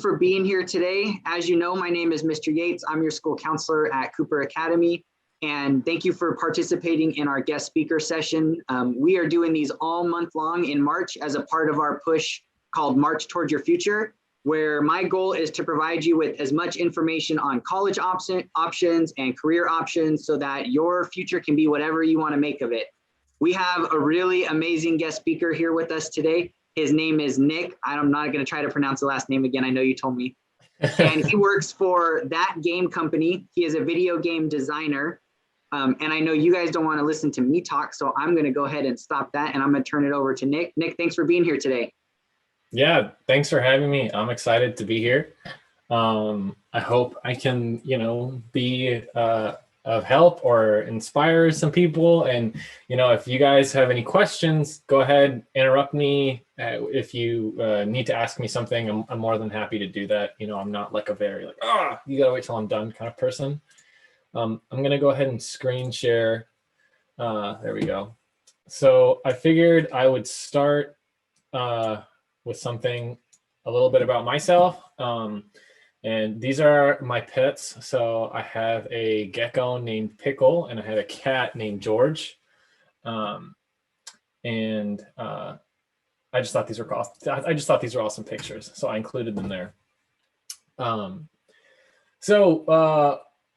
For being here today. As you know, my name is Mr. Yates. I'm your school counselor at Cooper Academy. And thank you for participating in our guest speaker session. We are doing these all month long in March as a part of our push called March Towards Your Future, where my goal is to provide you with as much information on college options and career options so that your future can be whatever you want to make of it. We have a really amazing guest speaker here with us today. His name is Nick. I'm not going to try to pronounce the last name again. I know you told me. And he works for That Game Company. He is a video game designer. And I know you guys don't want to listen to me talk, so I'm going to go ahead and stop that, and I'm going to turn it over to Nick. Nick, thanks for being here today. Yeah, thanks for having me. I'm excited to be here. I hope I can, be of help or inspire some people. And, if you guys have any questions, go ahead, interrupt me. If you need to ask me something, I'm more than happy to do that. I'm not like a very you gotta wait till I'm done kind of person. I'm gonna go ahead and screen share. There we go. So I figured I would start with something a little bit about myself. And these are my pets. So I have a gecko named Pickle, and I have a cat named George. I just thought these were awesome. I just thought these were awesome pictures, so I included them there.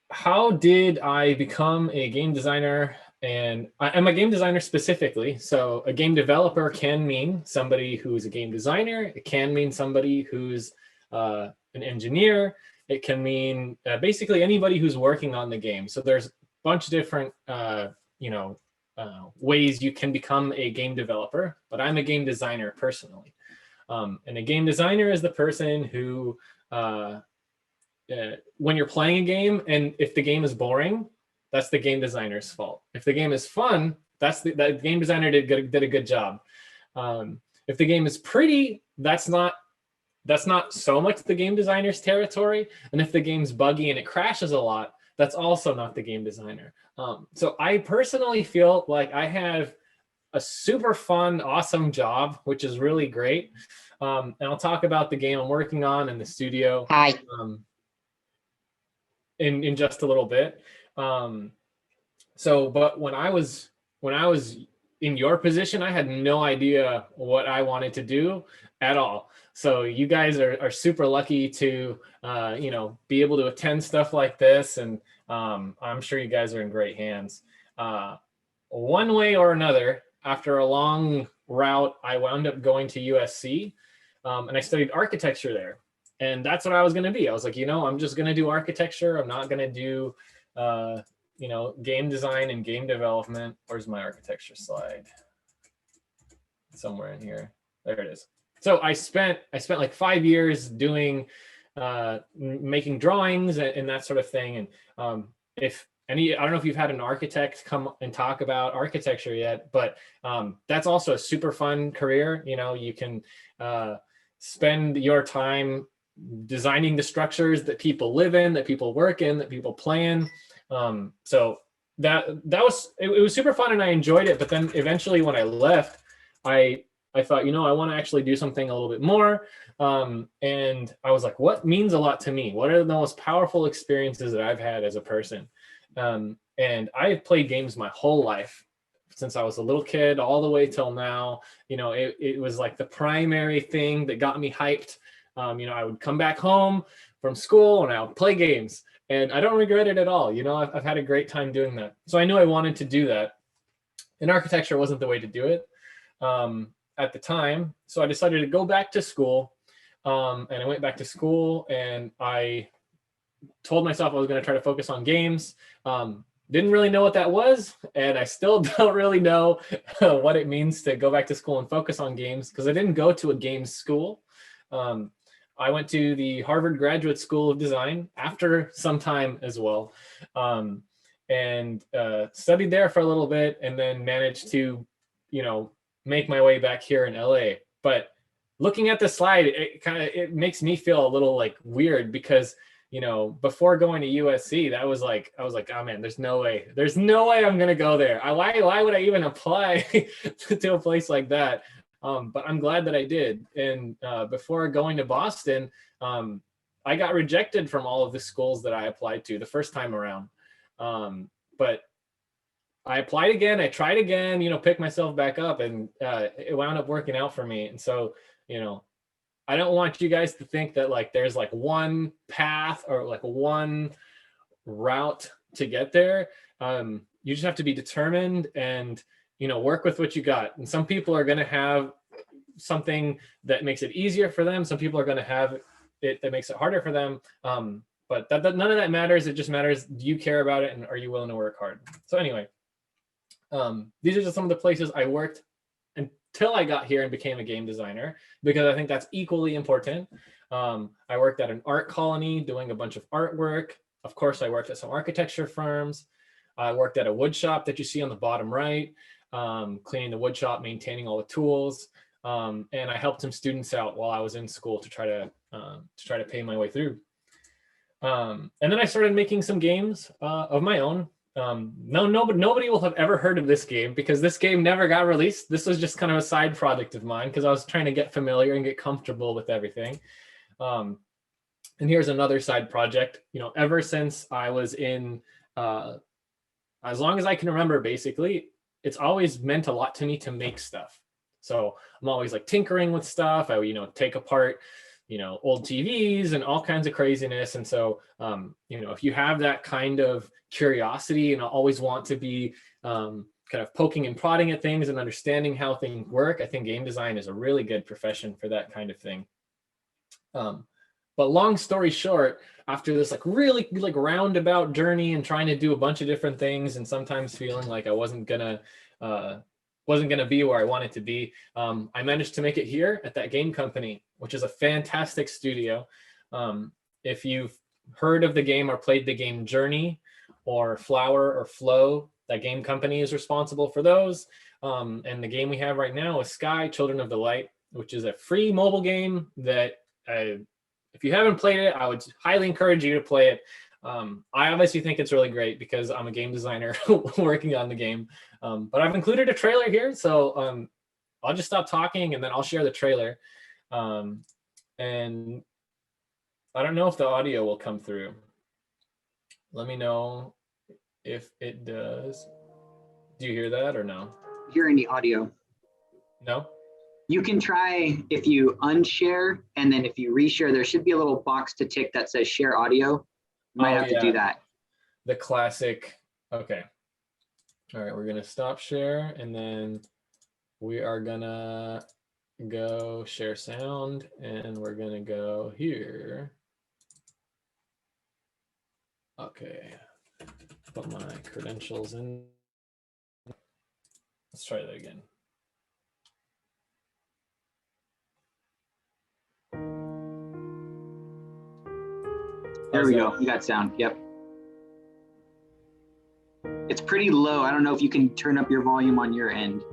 How did I become a game designer? And I'm a game designer specifically. So a game developer can mean somebody who's a game designer. It can mean somebody who's an engineer. It can mean basically anybody who's working on the game. So there's a bunch of different ways you can become a game developer, but I'm a game designer personally. And a game designer is the person who, when you're playing a game, and if the game is boring, that's the game designer's fault. If the game is fun, that game designer did a good job. If the game is pretty, that's not so much the game designer's territory. And if the game's buggy and it crashes a lot, that's also not the game designer. So I personally feel like I have a super fun, awesome job, which is really great. And I'll talk about the game I'm working on in the studio. Hi. In just a little bit. But when I was in your position, I had no idea what I wanted to do at all. So you guys are super lucky to, be able to attend stuff like this. And I'm sure you guys are in great hands. One way or another, after a long route, I wound up going to USC and I studied architecture there. And that's what I was going to be. I was like, I'm just going to do architecture. I'm not going to do, game design and game development. Where's my architecture slide? Somewhere in here. There it is. So I spent like 5 years doing, making drawings and that sort of thing. And I don't know if you've had an architect come and talk about architecture yet, but that's also a super fun career. You can spend your time designing the structures that people live in, that people work in, that people play in. So it was super fun and I enjoyed it. But then eventually when I left, I thought, I want to actually do something a little bit more. And I was like, what means a lot to me? What are the most powerful experiences that I've had as a person? And I've played games my whole life, since I was a little kid all the way till now. It was like the primary thing that got me hyped. I would come back home from school and I would play games, and I don't regret it at all. I've had a great time doing that. So I knew I wanted to do that, and architecture wasn't the way to do it at the time. So I decided to go back to school, and I went back to school and I told myself I was going to try to focus on games. Didn't really know what that was, and I still don't really know what it means to go back to school and focus on games, because I didn't go to a games school. I went to the Harvard Graduate School of Design after some time as well, and studied there for a little bit, and then managed to, make my way back here in LA. But looking at the slide, it makes me feel a little like weird, because before going to USC, I was like, oh man, there's no way I'm gonna go there. Why would I even apply to a place like that? But I'm glad that I did. And before going to Boston, I got rejected from all of the schools that I applied to the first time around. But I applied again, I tried again, pick myself back up, and it wound up working out for me. And so, I don't want you guys to think that like there's like one path or like one route to get there. You just have to be determined and, work with what you got. And some people are going to have something that makes it easier for them. Some people are going to have it that makes it harder for them. But none of that matters. It just matters, do you care about it, and are you willing to work hard? So anyway, these are just some of the places I worked until I got here and became a game designer, because I think that's equally important. I worked at an art colony doing a bunch of artwork. Of course, I worked at some architecture firms. I worked at a wood shop that you see on the bottom right, cleaning the wood shop, maintaining all the tools. And I helped some students out while I was in school to try to pay my way through. And then I started making some games of my own. Nobody will have ever heard of this game because this game never got released. This was just kind of a side project of mine because I was trying to get familiar and get comfortable with everything. And here's another side project. Ever since I was in, as long as I can remember, basically, it's always meant a lot to me to make stuff. So I'm always like tinkering with stuff. I, take apart, old TVs and all kinds of craziness. And so, if you have that kind of curiosity and always want to be kind of poking and prodding at things and understanding how things work, I think game design is a really good profession for that kind of thing. But long story short, after this like really like roundabout journey and trying to do a bunch of different things and sometimes feeling like I wasn't gonna be where I wanted to be, I managed to make it here at that game company, which is a fantastic studio. If you've heard of the game or played the game Journey or Flower or Flow, that game company is responsible for those. And the game we have right now is Sky, Children of the Light, which is a free mobile game that if you haven't played it, I would highly encourage you to play it. I obviously think it's really great because I'm a game designer working on the game. But I've included a trailer here, so I'll just stop talking and then I'll share the trailer. And I don't know if the audio will come through. Let me know if it does. Do you hear that or no? Hearing the audio. No? You can try if you unshare, and then if you reshare, there should be a little box to tick that says share audio. You might have to do that. The classic, okay. All right, we're gonna stop share and then we are gonna go share sound and we're gonna go here. Okay, put my credentials in. Let's try that again. There we go. You got sound. Yep. It's pretty low. I don't know if you can turn up your volume on your end.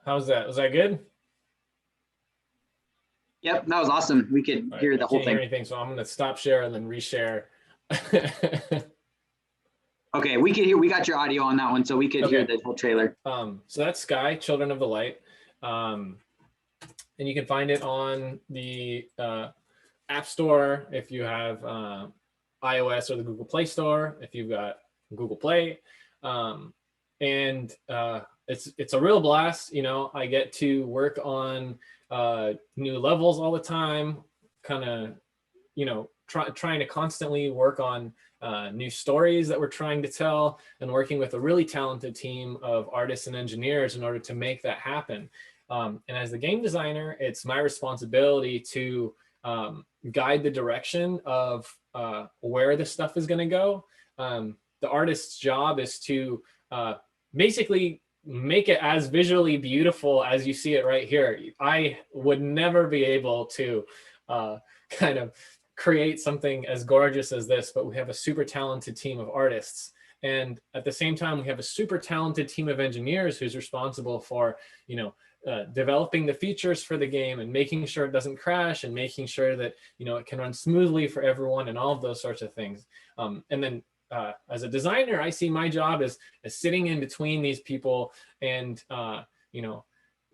How's that? Was that good? Yep, that was awesome. We could hear the whole thing. Hear anything, so I'm going to stop share and then reshare. Okay, we could hear. We got your audio on that one, so we could hear Okay. the whole trailer. So that's Sky, Children of the Light. And you can find it on the App Store if you have iOS, or the Google Play Store if you've got Google Play. And it's a real blast. You know, I get to work on new levels all the time, kind of, you know, trying to constantly work on new stories that we're trying to tell, and working with a really talented team of artists and engineers in order to make that happen. And as the game designer, it's my responsibility to guide the direction of where the stuff is going to go. The artist's job is to basically make it as visually beautiful as you see it right here. I would never be able to kind of create something as gorgeous as this, but we have a super talented team of artists. And at the same time, we have a super talented team of engineers who's responsible for, you know, developing the features for the game and making sure it doesn't crash, and making sure that, you know, it can run smoothly for everyone, and all of those sorts of things. And then as a designer, I see my job as sitting in between these people, and you know,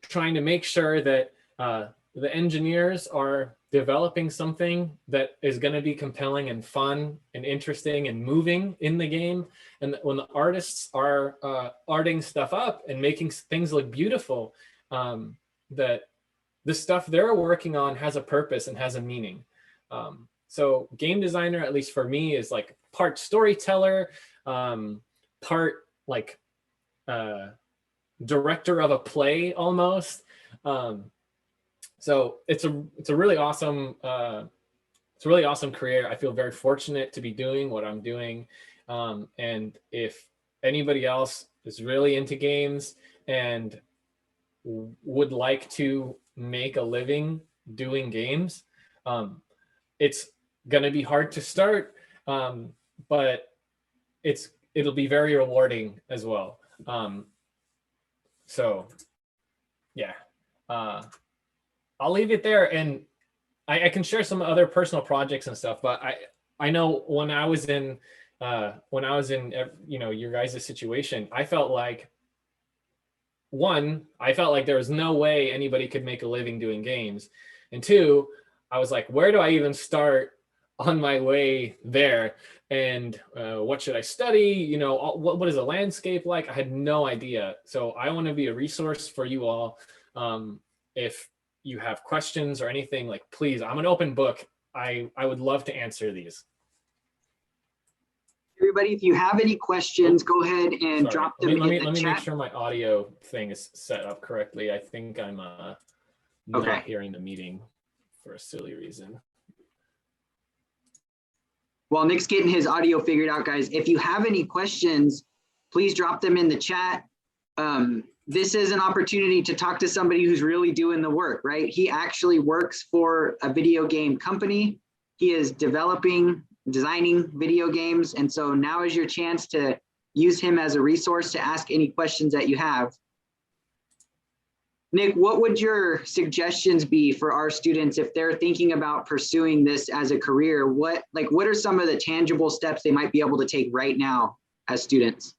trying to make sure that the engineers are developing something that is going to be compelling and fun and interesting and moving in the game. And when the artists are arting stuff up and making things look beautiful, that the stuff they're working on has a purpose and has a meaning. So game designer, at least for me, is like part storyteller, part like director of a play almost. So it's a really awesome career. I feel very fortunate to be doing what I'm doing. And if anybody else is really into games and would like to make a living doing games, it's gonna be hard to start, but it'll be very rewarding as well. So yeah. I'll leave it there, and I can share some other personal projects and stuff. But I know when I was in you know, your guys' situation, I felt like there was no way anybody could make a living doing games, and two, I was like, where do I even start on my way there? And what should I study? You know, what is a landscape like? I had no idea. So I want to be a resource for you all. If you have questions or anything, like, please, I'm an open book. I would love to answer these. Everybody, if you have any questions, go ahead and drop them in the chat. Let me make sure my audio thing is set up correctly. I think I'm not hearing the meeting for a silly reason. While Nick's getting his audio figured out, guys, if you have any questions, please drop them in the chat. This is an opportunity to talk to somebody who's really doing the work, right? He actually works for a video game company. He is designing video games. And so now is your chance to use him as a resource to ask any questions that you have. Nick, what would your suggestions be for our students if they're thinking about pursuing this as a career? What are some of the tangible steps they might be able to take right now as students?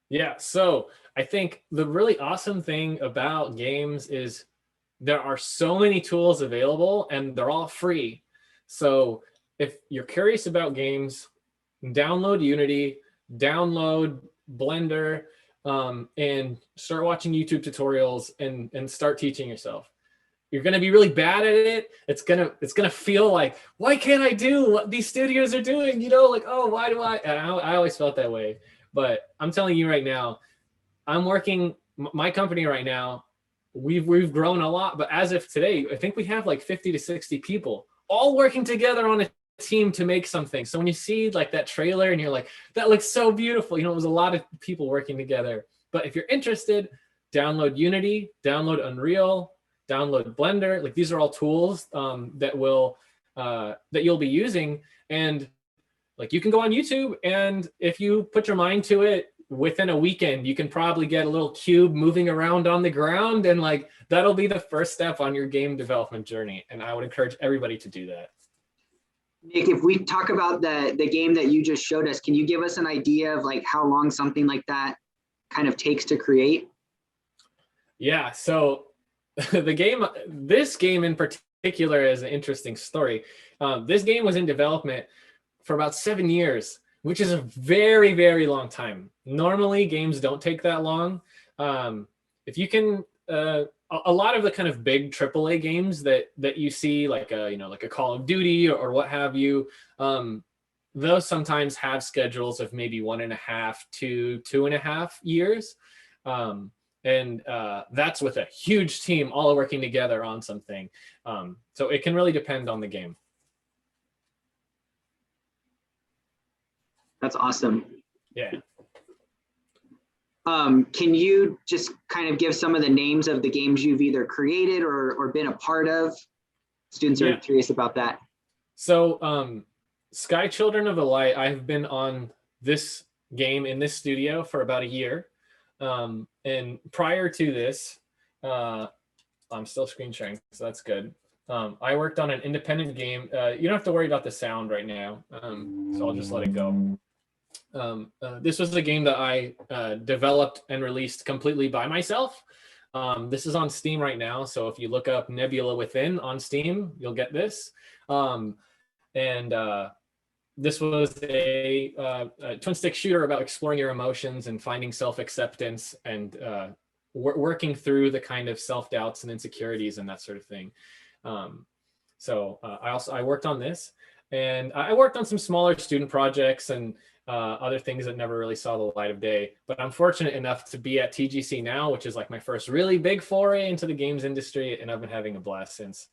Yeah, so I think the really awesome thing about games is there are so many tools available, and they're all free. So if you're curious about games, download Unity, download Blender, and start watching YouTube tutorials and start teaching yourself. You're going to be really bad at it. It's going to feel like, why can't I do what these studios are doing? You know, like, oh, why do I? And I always felt that way. But I'm telling you right now, I'm working my company right now. We've grown a lot, but as of today, I think we have like 50 to 60 people all working together on a team to make something. So when you see like that trailer and you're like, that looks so beautiful, you know, it was a lot of people working together. But if you're interested, download Unity, download Unreal, download Blender. Like, these are all tools that you'll be using. And like, you can go on YouTube, and if you put your mind to it, within a weekend, you can probably get a little cube moving around on the ground, and like, that'll be the first step on your game development journey. And I would encourage everybody to do that. Nick, if we talk about the game that you just showed us, can you give us an idea of like how long something like that kind of takes to create? Yeah, so this game in particular is an interesting story. This game was in development for about 7 years, which is a very, very long time. Normally, games don't take that long. If you can, a lot of the kind of big AAA games that you see, like like a Call of Duty or what have you, those sometimes have schedules of maybe 1.5 to 2.5 years. And that's with a huge team all working together on something. So it can really depend on the game. That's awesome. Yeah. Can you just kind of give some of the names of the games you've either created or been a part of? Students are curious about that. So Sky Children of the Light, I've been on this game in this studio for about a year. And prior to this, I'm still screen sharing, so that's good. I worked on an independent game. You don't have to worry about the sound right now, so I'll just let it go. This was a game that I developed and released completely by myself. This is on Steam right now, so if you look up Nebula Within on Steam, you'll get this. And this was a twin stick shooter about exploring your emotions and finding self-acceptance and working through the kind of self-doubts and insecurities and that sort of thing. I worked on this, and I worked on some smaller student projects and other things that never really saw the light of day. But I'm fortunate enough to be at TGC now, which is like my first really big foray into the games industry, and I've been having a blast since.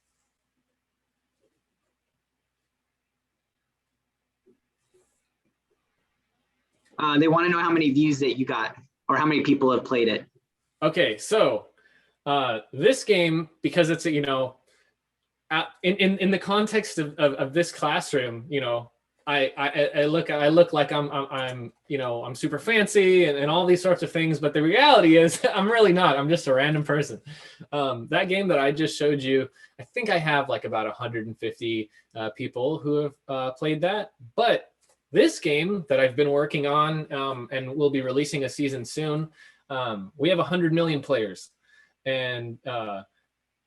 They want to know how many views that you got or how many people have played it. Okay, so this game, because it's in the context of this classroom, I look like I'm super fancy and all these sorts of things, but the reality is I'm really not. I'm just a random person. That game that I just showed you, I think I have like about 150 people who have played that. But this game that I've been working on and we'll be releasing a season soon, we have 100 million players, and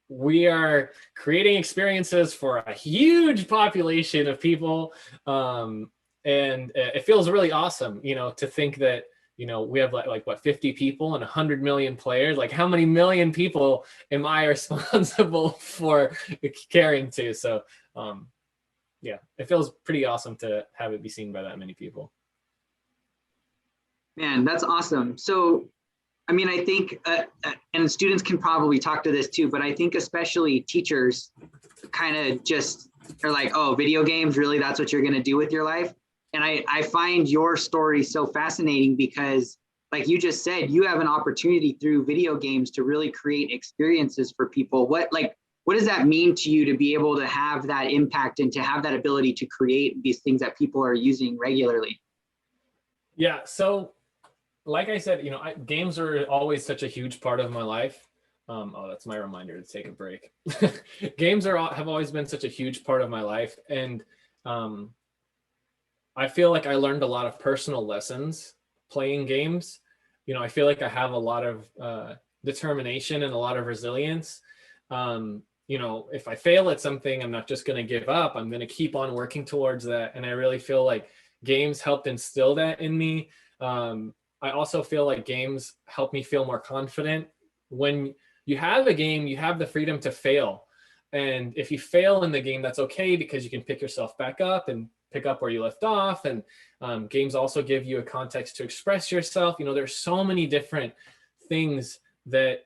we are creating experiences for a huge population of people. And it feels really awesome, to think that, we have like what, 50 people and 100 million players. Like, how many million people am I responsible for caring to? So, yeah, it feels pretty awesome to have it be seen by that many people. Man, that's awesome. So, I mean, I think, and students can probably talk to this too, but I think especially teachers kind of just are like, oh, video games, really, that's what you're going to do with your life? And I find your story so fascinating because, like you just said, you have an opportunity through video games to really create experiences for people. What does that mean to you to be able to have that impact and to have that ability to create these things that people are using regularly? Yeah, so like I said, games are always such a huge part of my life. Oh, that's my reminder to take a break. Games have always been such a huge part of my life. And I feel like I learned a lot of personal lessons playing games. I feel like I have a lot of determination and a lot of resilience. If I fail at something, I'm not just going to give up. I'm going to keep on working towards that. And I really feel like games helped instill that in me. I also feel like games help me feel more confident. When you have a game, you have the freedom to fail. And if you fail in the game, that's okay, because you can pick yourself back up and pick up where you left off. And games also give you a context to express yourself. There's so many different things that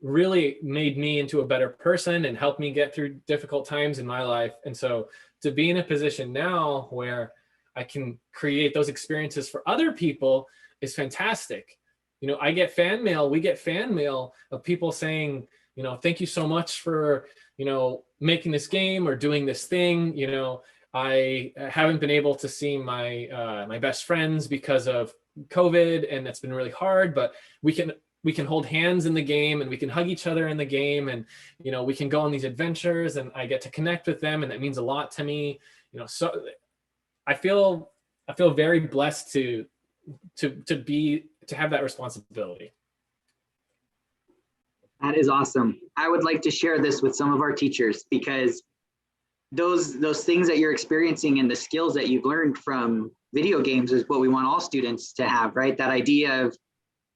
really made me into a better person and helped me get through difficult times in my life. And so to be in a position now where I can create those experiences for other people is fantastic. I get fan mail. We get fan mail of people saying, thank you so much for, making this game or doing this thing. I haven't been able to see my my best friends because of COVID, and that's been really hard, but we can hold hands in the game, and we can hug each other in the game, and we can go on these adventures, and I get to connect with them, and that means a lot to me. So I feel very blessed to have that responsibility. That is awesome. I would like to share this with some of our teachers, because those things that you're experiencing and the skills that you've learned from video games is what we want all students to have, right? That idea of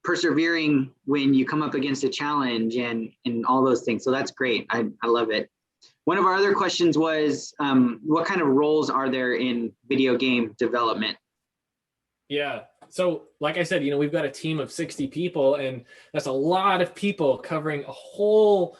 persevering when you come up against a challenge and all those things. So that's great. I love it. One of our other questions was, what kind of roles are there in video game development? Yeah. So like I said, we've got a team of 60 people, and that's a lot of people covering a whole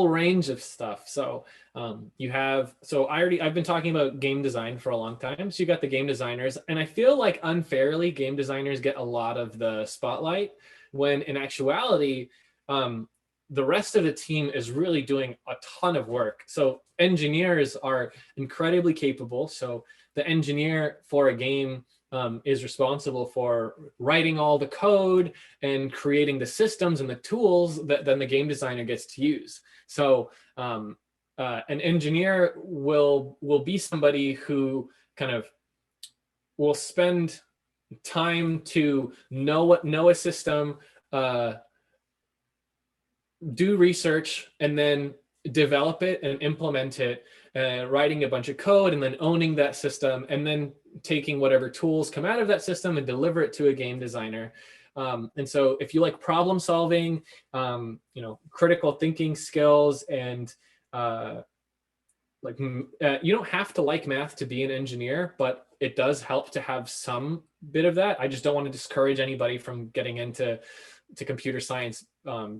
range of stuff. So I've been talking about game design for a long time. So you got the game designers, and I feel like unfairly game designers get a lot of the spotlight, when in actuality, the rest of the team is really doing a ton of work. So engineers are incredibly capable. So the engineer for a game is responsible for writing all the code and creating the systems and the tools that then the game designer gets to use. So an engineer will be somebody who kind of will spend time to know a system, do research, and then develop it and implement it, writing a bunch of code and then owning that system, and then taking whatever tools come out of that system and deliver it to a game designer. And so if you like problem solving, critical thinking skills, and you don't have to like math to be an engineer, but it does help to have some bit of that. I just don't want to discourage anybody from getting into computer science,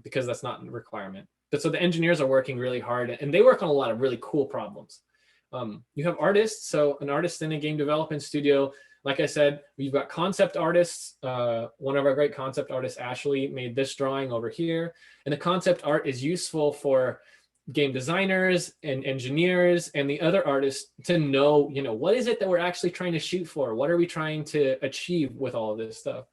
because that's not a requirement. But so the engineers are working really hard, and they work on a lot of really cool problems. You have artists. So an artist in a game development studio, like I said, we've got concept artists. One of our great concept artists, Ashley, made this drawing over here. And the concept art is useful for game designers and engineers and the other artists to know, what is it that we're actually trying to shoot for? What are we trying to achieve with all of this stuff?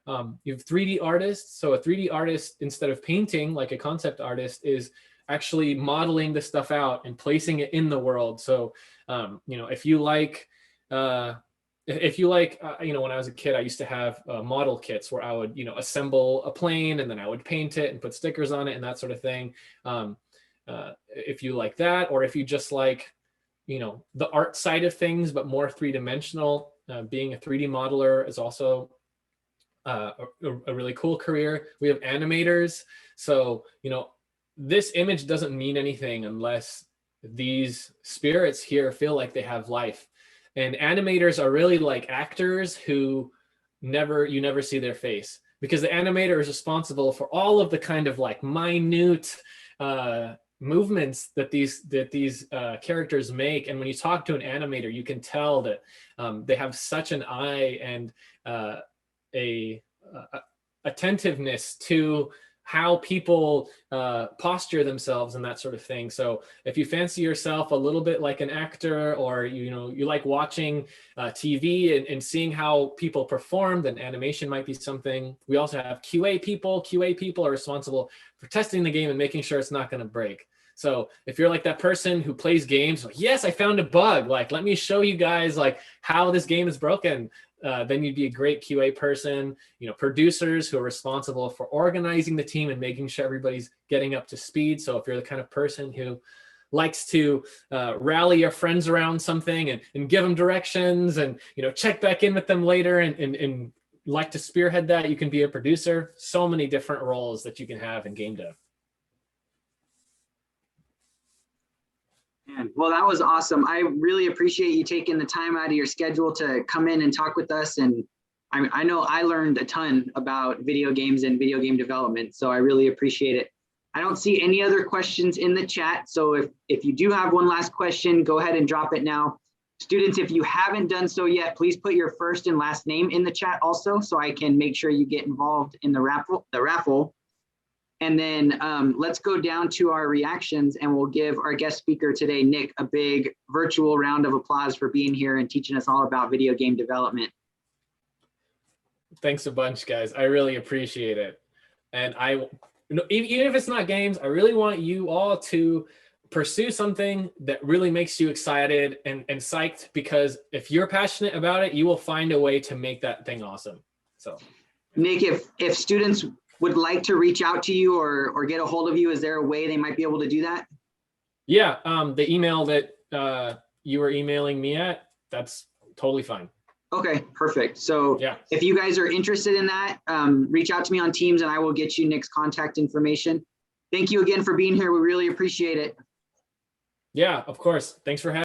You have 3D artists. So a 3D artist, instead of painting like a concept artist, is actually modeling the stuff out and placing it in the world. So, if you like, when I was a kid, I used to have model kits where I would, assemble a plane, and then I would paint it and put stickers on it and that sort of thing. If you like that, or if you just like, the art side of things, but more three-dimensional, being a 3D modeler is also a really cool career. We have animators. So, this image doesn't mean anything unless these spirits here feel like they have life. And animators are really like actors who you never see their face, because the animator is responsible for all of the kind of like minute movements that these characters make. And when you talk to an animator, you can tell that they have such an eye and a attentiveness to how people posture themselves and that sort of thing. So if you fancy yourself a little bit like an actor, or you like watching TV and seeing how people perform, then animation might be something. We also have QA people. QA people are responsible for testing the game and making sure it's not going to break. So if you're like that person who plays games, like, yes, I found a bug, like, let me show you guys like how this game is broken. Then you'd be a great QA person. Producers who are responsible for organizing the team and making sure everybody's getting up to speed. So if you're the kind of person who likes to rally your friends around something and give them directions and check back in with them later and like to spearhead that, you can be a producer. So many different roles that you can have in game dev. Well, that was awesome. I really appreciate you taking the time out of your schedule to come in and talk with us. And I know I learned a ton about video games and video game development, so I really appreciate it. I don't see any other questions in the chat. So if you do have one last question, go ahead and drop it now. Students, if you haven't done so yet, please put your first and last name in the chat also, so I can make sure you get involved in the raffle. And then let's go down to our reactions, and we'll give our guest speaker today, Nick, a big virtual round of applause for being here and teaching us all about video game development. Thanks a bunch, guys. I really appreciate it. And even if it's not games, I really want you all to pursue something that really makes you excited and psyched, because if you're passionate about it, you will find a way to make that thing awesome. So Nick, if students would like to reach out to you or get a hold of you, is there a way they might be able to do that? Yeah, the email that you were emailing me at, that's totally fine. Okay, perfect. So yeah, if you guys are interested in that, reach out to me on Teams and I will get you Nick's contact information. Thank you again for being here. We really appreciate it. Yeah, of course. Thanks for having me.